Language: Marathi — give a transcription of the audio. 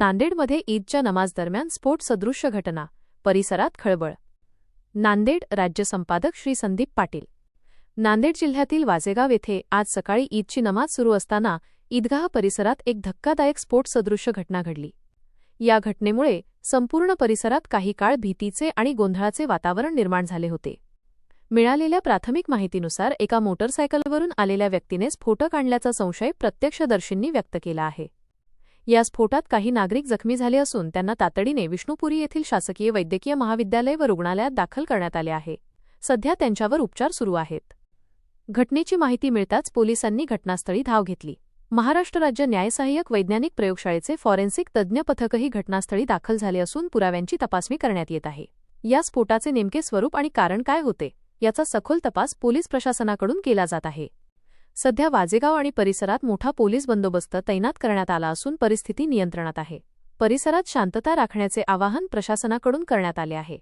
नांदेडमध्ये ईदच्या नमाज दरम्यान स्फोट सदृश्य घटना, परिसरात खळबळ. नांदेड राज्य संपादक श्री संदीप पाटील. नांदेड जिल्ह्यातील वाजेगाव येथे आज सकाळी ईदची नमाज सुरू असताना ईदगाह परिसरात एक धक्कादायक स्फोट सदृश्य घटना घडली. या घटनेमुळे संपूर्ण परिसरात काही काळ भीतीचे आणि गोंधळाचे वातावरण निर्माण झाले होते. मिळालेल्या प्राथमिक माहितीनुसार एका मोटरसायकलवरून आलेल्या व्यक्तीने स्फोटक आणल्याचा संशय प्रत्यक्षदर्शींनी व्यक्त केला आहे. या स्फोटात काही नागरिक जखमी झाले असून त्यांना तातडीने विष्णुपुरी येथील शासकीय वैद्यकीय महाविद्यालय व रुग्णालयात दाखल करण्यात आले आहे. सध्या त्यांच्यावर उपचार सुरू आहेत. घटनेची माहिती मिळताच पोलिसांनी घटनास्थळी धाव घेतली. महाराष्ट्र राज्य न्यायसहाय्यक वैज्ञानिक प्रयोगशाळेचे फॉरेन्सिक तज्ज्ञ पथकही घटनास्थळी दाखल झाले असून पुराव्यांची तपासणी करण्यात येत आहे. या स्फोटाचे नेमके स्वरूप आणि कारण काय होते याचा सखोल तपास पोलीस प्रशासनाकडून केला जात आहे. सध्या वाजेगाव आणि परिसरात मोठा पोलीस बंदोबस्त तैनात करण्यात आला असून परिस्थिती नियंत्रणात आहे. परिसरात शांतता राखण्याचे आवाहन प्रशासनाकडून करण्यात आले आहे.